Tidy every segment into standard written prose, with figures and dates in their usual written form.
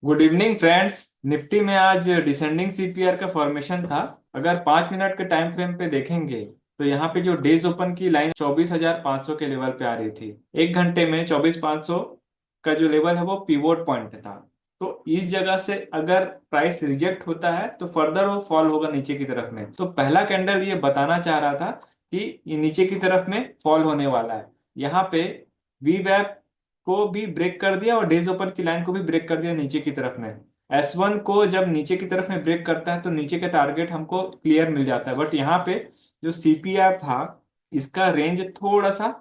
Good evening friends. Nifty में आज descending CPR का फॉर्मेशन था। अगर 5 मिनट के टाइम फ्रेम पे देखेंगे तो यहाँ पे जो डेज ओपन की लाइन 24,500 के लेवल पे आ रही थी। 1 घंटे में 24,500 का जो लेवल है वो पिवोट पॉइंट था। तो इस जगह से अगर प्राइस रिजेक्ट होता है तो फर्दर वो फॉल होगा नीचे की तरफ में। तो पहला कैंडल ये बताना चाह रहा था कि ये नीचे की तरफ में फॉल होने वाला है। यहाँ पे वी को भी ब्रेक कर दिया और डेज ओपन की लाइन को भी ब्रेक कर दिया नीचे की तरफ में। S1 को जब नीचे की तरफ में ब्रेक करता है तो नीचे का टारगेट हमको क्लियर मिल जाता है, बट यहाँ पे जो सीपीआर था इसका रेंज थोड़ा सा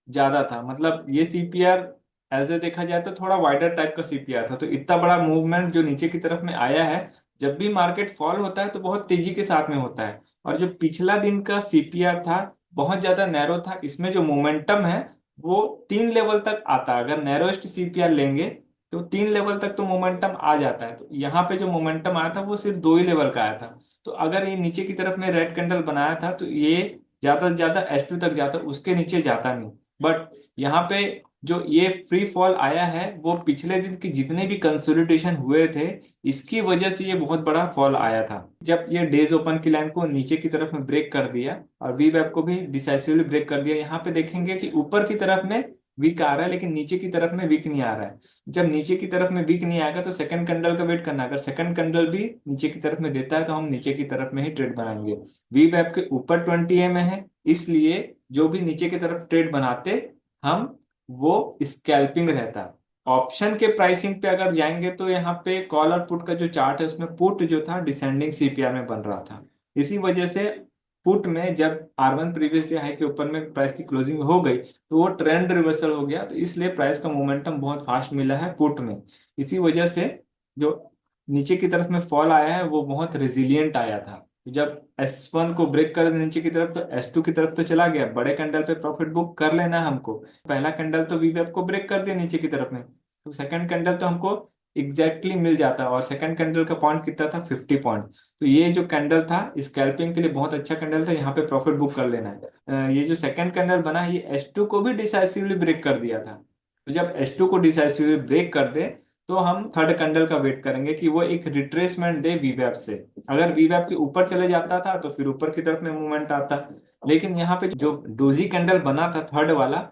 ज्यादा था। मतलब ये सीपीआर एज ए देखा जाए तो थोड़ा वाइडर टाइप का सीपीआर था, तो इतना बड़ा मूवमेंट जो नीचे की तरफ में आया है। जब भी मार्केट फॉल होता है तो बहुत तेजी के साथ में होता है। और जो पिछला दिन का सीपीआर था बहुत ज्यादा नैरो था। इसमें जो मोमेंटम है वो 3 लेवल तक आता है। अगर नैरोएस्ट सीपीआर लेंगे तो 3 लेवल तक तो मोमेंटम आ जाता है। तो यहाँ पे जो मोमेंटम आया था वो सिर्फ 2 ही लेवल का आया था। तो अगर ये नीचे की तरफ में रेड कैंडल बनाया था तो ये ज्यादा से ज्यादा S2 तक जाता, उसके नीचे जाता नहीं। बट यहाँ पे जो ये फ्री फॉल आया है वो पिछले दिन के जितने भी कंसोलिडेशन हुए थे इसकी वजह से ये बहुत बड़ा फॉल आया था। जब ये डेज ओपन की लाइन को नीचे की तरफ में ब्रेक कर दिया और वी वेब को भी डिसाइसिवली ब्रेक कर दिया, यहाँ पे देखेंगे कि ऊपर की तरफ में वीक आ रहा है लेकिन नीचे की तरफ में वीक नहीं आ रहा है। जब नीचे की तरफ में वीक नहीं आएगा तो सेकंड कैंडल का वेट करना। अगर सेकंड कैंडल भी नीचे की तरफ में देता है तो हम नीचे की तरफ में ही ट्रेड बनाएंगे। वी वेब के ऊपर 20 है, इसलिए जो भी नीचे की तरफ ट्रेड बनाते हम वो स्कैल्पिंग रहता है। ऑप्शन के प्राइसिंग पे अगर जाएंगे तो यहाँ पे कॉल और पुट का जो चार्ट है उसमें पुट जो था डिसेंडिंग सीपीआर में बन रहा था। इसी वजह से पुट में जब R1 प्रीवियस डे हाई के ऊपर में प्राइस की क्लोजिंग हो गई तो वो ट्रेंड रिवर्सल हो गया, तो इसलिए प्राइस का मोमेंटम बहुत फास्ट मिला है पुट में। इसी वजह से जो नीचे की तरफ में फॉल आया है वो बहुत रिजिलियंट आया था। जब S1 को ब्रेक कर दिया नीचे की तरफ तो S2 की तरफ तो चला गया। बड़े कैंडल पे प्रॉफिट बुक कर लेना है हमको। पहला कैंडल तो वीवेब को ब्रेक कर दिया नीचे की तरफ में, तो सेकंड कैंडल तो हमको एग्जैक्टली मिल जाता। और सेकंड कैंडल का पॉइंट कितना था, 50 पॉइंट। तो ये जो कैंडल था स्कैल्पिंग के लिए बहुत अच्छा कैंडल था, यहाँ पे प्रॉफिट बुक कर लेना है। ये जो सेकंड कैंडल बना है ये S2 को भी डिसाइसिवली ब्रेक कर दिया था। तो जब S2 को डिसाइसिवली ब्रेक कर दे तो हम थर्ड कैंडल का वेट करेंगे कि वो एक रिट्रेसमेंट दे वीवैप से। अगर वीवैप के ऊपर चले जाता था तो फिर ऊपर की तरफ में मूवमेंट आता। लेकिन यहाँ पे जो डोजी कैंडल बना था थर्ड वाला,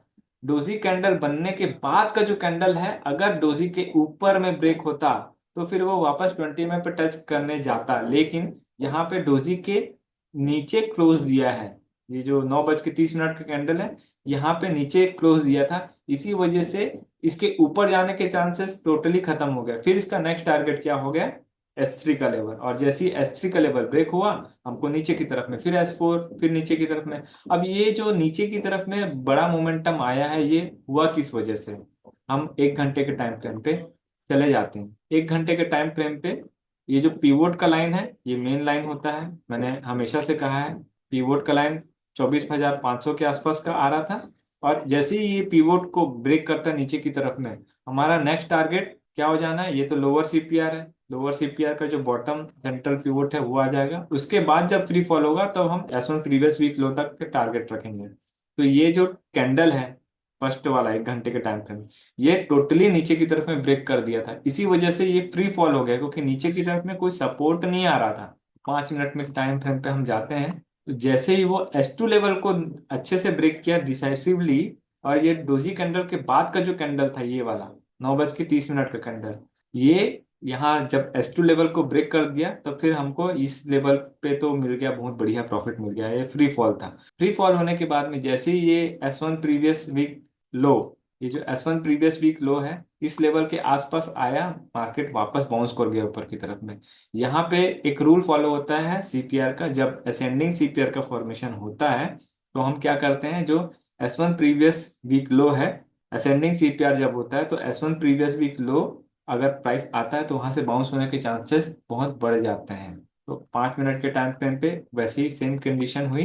डोजी कैंडल बनने के बाद का जो कैंडल है अगर डोजी के ऊपर में ब्रेक होता तो फिर वो वापस 20 में पे टच करने जाता। लेकिन यहाँ पे डोजी के नीचे क्लोज दिया है। ये जो 9:30 का कैंडल है यहाँ पे नीचे क्लोज दिया था। इसी वजह से इसके ऊपर जाने के चांसेस टोटली खत्म हो गए। फिर इसका नेक्स्ट टारगेट क्या हो गया, S3 का लेवल। और जैसे ही S3 का लेवल ब्रेक हुआ हमको नीचे की तरफ में फिर S4, फिर नीचे की तरफ में। अब ये जो नीचे की तरफ में बड़ा मोमेंटम आया है ये हुआ किस वजह से, हम 1 घंटे के टाइम फ्रेम पे चले जाते हैं। 1 घंटे के टाइम फ्रेम पे ये जो पीवोट का लाइन है ये मेन लाइन होता है। मैंने हमेशा से कहा है पीवोट का लाइन 24,500 के आसपास का आ रहा था। और जैसे ही ये पीवोट को ब्रेक करता है नीचे की तरफ में हमारा नेक्स्ट टारगेट क्या हो जाना है, ये तो लोअर सीपीआर है। लोअर सीपीआर का जो बॉटम सेंट्रल पिवोट है वो आ जाएगा। उसके बाद जब फ्री फॉल होगा तब हम S1 प्रीवियस वीक लो तक के टारगेट रखेंगे। तो ये जो कैंडल है फर्स्ट वाला 1 घंटे के टाइम फ्रेम, ये टोटली नीचे की तरफ में ब्रेक कर दिया था। इसी वजह से ये फ्री फॉल हो गया क्योंकि नीचे की तरफ में कोई सपोर्ट नहीं आ रहा था। 5 मिनट में टाइम फ्रेम पे हम जाते हैं तो जैसे ही वो S2 लेवल को अच्छे से ब्रेक किया डिसाइसिवली, और ये डोजी कैंडल के बाद का जो कैंडल था ये वाला 9:30 का कैंडल, ये यहाँ जब S2 लेवल को ब्रेक कर दिया तो फिर हमको इस लेवल पे तो मिल गया, बहुत बढ़िया प्रॉफिट मिल गया। ये फ्री फॉल था। फ्री फॉल होने के बाद में जैसे ही ये S1 प्रीवियस वीक लो, ये जो S1 प्रीवियस वीक लो है इस लेवल के आसपास आया, मार्केट वापस बाउंस कर गया ऊपर की तरफ में। यहाँ पे एक रूल फॉलो होता है सीपीआर का, जब असेंडिंग सीपीआर का फॉर्मेशन होता है तो हम क्या करते हैं, जो S1 प्रीवियस वीक लो है, असेंडिंग सीपीआर जब होता है तो S1 प्रीवियस वीक लो अगर प्राइस आता है तो वहां से बाउंस होने के चांसेस बहुत बढ़ जाते हैं। तो 5 मिनट के टाइम फ्रेम पे वैसे ही सेम कंडीशन हुई।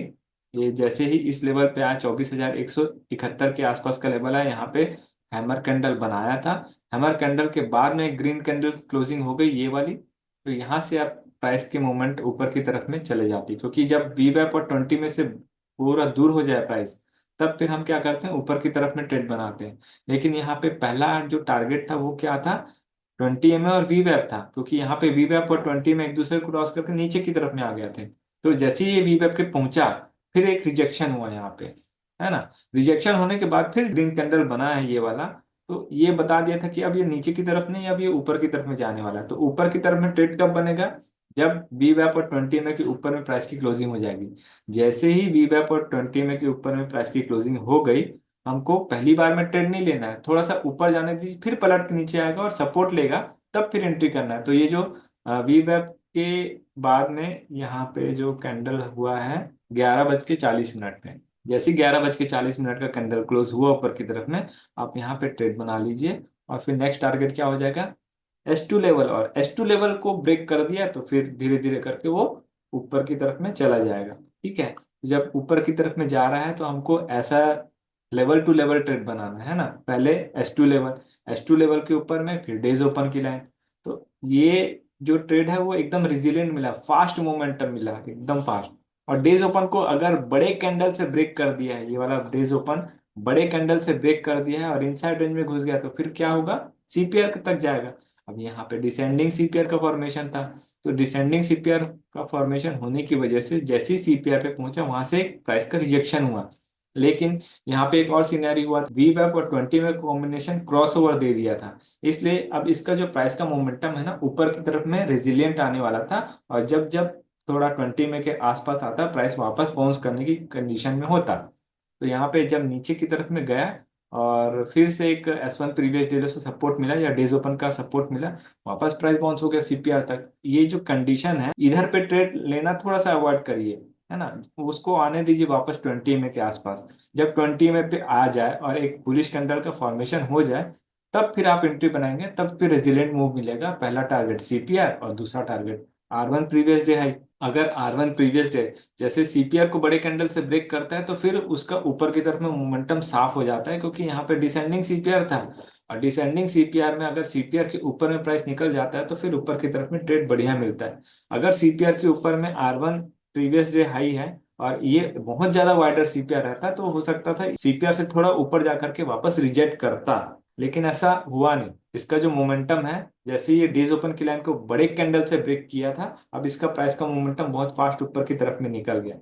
ये जैसे ही इस लेवल पे आया 24,171 के आसपास का लेवल है, यहाँ पे हैमर कैंडल बनाया था। हैमर कैंडल के बाद में ग्रीन कैंडल क्लोजिंग हो गई ये वाली। तो यहाँ से आप प्राइस के मूवमेंट ऊपर की तरफ में चले जाती, क्योंकि जब बी वैप और 20 में से पूरा दूर हो जाए प्राइस तब फिर हम क्या करते हैं ऊपर की तरफ में ट्रेड बनाते हैं। लेकिन यहाँ पे पहला जो टारगेट था वो क्या था, 20 MA और वी वैप था, क्योंकि यहाँ पे वी वैप और 20 MA एक दूसरे को क्रॉस करके नीचे की तरफ में आ गए थे। तो जैसे ही ये वी वैप के पहुंचा, फिर एक रिजेक्शन हुआ यहाँ पे, है ना। रिजेक्शन होने के बाद फिर ग्रीन कैंडल बना है ये वाला। तो ये बता दिया था कि अब ये नीचे की तरफ नहीं, अब ये ऊपर की तरफ में जाने वाला है। तो ऊपर की तरफ में ट्रेड कब बनेगा? जब वी वैप और 20 MA के ऊपर में प्राइस की क्लोजिंग हो जाएगी। जैसे ही वी वैप और 20 MA के ऊपर में प्राइस की क्लोजिंग हो गई, हमको पहली बार में ट्रेड नहीं लेना है, थोड़ा सा ऊपर जाने दीजिए, फिर पलट के नीचे आएगा और सपोर्ट लेगा, तब फिर एंट्री करना है। तो ये जो वी वेब के बाद में यहाँ पे जो कैंडल हुआ है 11:40 में, जैसे 11:40 का कैंडल क्लोज हुआ ऊपर की तरफ में, आप यहाँ पे ट्रेड बना लीजिए। और फिर नेक्स्ट टारगेट क्या हो जाएगा? S2 लेवल, और S2 लेवल को ब्रेक कर दिया तो फिर धीरे धीरे करके वो ऊपर की तरफ में चला जाएगा। ठीक है, जब ऊपर की तरफ में जा रहा है तो हमको ऐसा लेवल टू लेवल ट्रेड बनाना है ना। पहले S2 लेवल, S2 लेवल के ऊपर में फिर डेज ओपन की लाइन। तो ये जो ट्रेड है वो एकदम रिजिलियंट मिला, फास्ट मोमेंटम मिला, एकदम फास्ट। और डेज ओपन को अगर बड़े कैंडल से ब्रेक कर दिया है, ये वाला डेज ओपन बड़े कैंडल से ब्रेक कर दिया है और इनसाइड रेंज में घुस गया, तो फिर क्या होगा? सीपीआर तक जाएगा। अब यहाँ पे डिसेंडिंग सीपीआर का फॉर्मेशन था, तो डिसेंडिंग सीपीआर का फॉर्मेशन होने की वजह से जैसे ही सीपीआर पे पहुंचा, वहां से प्राइस का रिजेक्शन हुआ। लेकिन यहाँ पे एक और सिनेरियो हुआ, वी वैप और 20 में कॉम्बिनेशन क्रॉस ओवर दे दिया था, इसलिए अब इसका जो प्राइस का मोमेंटम है ना, ऊपर की तरफ में रेजिलियंट आने वाला था। और जब जब थोड़ा 20 में के आसपास आता, प्राइस वापस बाउंस करने की कंडीशन में होता। तो यहाँ पे जब नीचे की तरफ में गया और फिर से एक S1 प्रीवियस डे से सपोर्ट मिला या डेज ओपन का सपोर्ट मिला, वापस प्राइस बाउंस हो गया सीपीआर तक। ये जो कंडीशन है, इधर पे ट्रेड लेना थोड़ा सा अवॉइड करिए, है ना। उसको आने दीजिए वापस 20 MA के आसपास। जब 20 MA पे आ जाए और एक बुलिश कैंडल का फॉर्मेशन हो जाए, तब फिर आप एंट्री बनाएंगे, तब फिर रेजिलेंट मूव मिलेगा। पहला टारगेट सीपीआर और दूसरा target R1 previous day high. अगर R1 प्रीवियस डे जैसे सीपीआर को बड़े कैंडल से ब्रेक करता है, तो फिर उसका ऊपर की तरफ में मोमेंटम साफ हो जाता है, क्योंकि यहाँ पे डिसेंडिंग सीपीआर था। और डिसेंडिंग सीपीआर में अगर सीपीआर के ऊपर में प्राइस निकल जाता है, तो फिर ऊपर की तरफ में ट्रेड बढ़िया मिलता है। अगर सीपीआर के ऊपर में R1 प्रीवियस डे हाई है और ये बहुत ज्यादा वाइडर सीपीआर रहता, तो हो सकता था सीपीआर से थोड़ा ऊपर जाकर के वापस रिजेक्ट करता, लेकिन ऐसा हुआ नहीं। इसका जो मोमेंटम है, जैसे ये डेज ओपन की लाइन को बड़े कैंडल से ब्रेक किया था, अब इसका प्राइस का मोमेंटम बहुत फास्ट ऊपर की तरफ में निकल गया।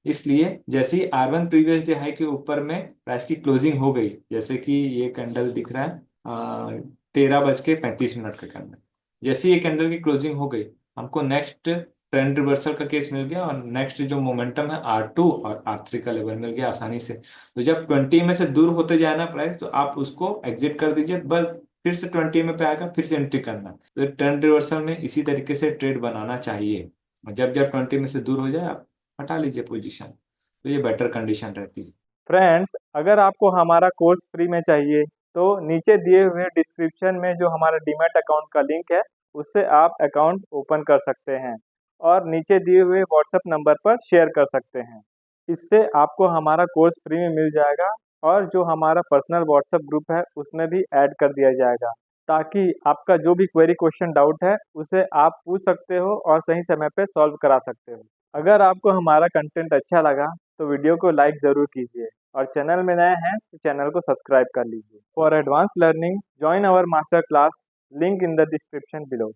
इसलिए जैसे ही R1 प्रीवियस डे हाई के ऊपर में प्राइस की क्लोजिंग हो गई, जैसे कि ये कैंडल दिख रहा है 13:35 का कैंडल, जैसे ही ये कैंडल की क्लोजिंग हो गई, हमको नेक्स्ट ट्रेंड रिवर्सल का केस मिल गया, और नेक्स्ट जो मोमेंटम है R2 और R3 का लेवल मिल गया आसानी से। तो जब 20 में से दूर होते जाए ना प्राइस, तो आप उसको एग्जिट कर दीजिए, बस फिर से 20 में पे आएगा, फिर से एंट्री करना। तो ट्रेंड रिवर्सल में इसी तरीके से ट्रेड बनाना चाहिए। और जब जब 20 में से दूर हो जाए, आप हटा लीजिए पोजीशन, तो ये बेटर कंडीशन रहती है। फ्रेंड्स, अगर आपको हमारा कोर्स फ्री में चाहिए तो नीचे दिए हुए डिस्क्रिप्शन में जो हमारा डीमैट अकाउंट का लिंक है, उससे आप अकाउंट ओपन कर सकते हैं और नीचे दिए हुए व्हाट्सएप नंबर पर शेयर कर सकते हैं। इससे आपको हमारा कोर्स फ्री में मिल जाएगा और जो हमारा पर्सनल व्हाट्सएप ग्रुप है उसमें भी ऐड कर दिया जाएगा, ताकि आपका जो भी क्वेरी क्वेश्चन डाउट है उसे आप पूछ सकते हो और सही समय पे सॉल्व करा सकते हो। अगर आपको हमारा कंटेंट अच्छा लगा तो वीडियो को लाइक ज़रूर कीजिए और चैनल में नए हैं तो चैनल को सब्सक्राइब कर लीजिए। For advance learning join our master class, link in the description below.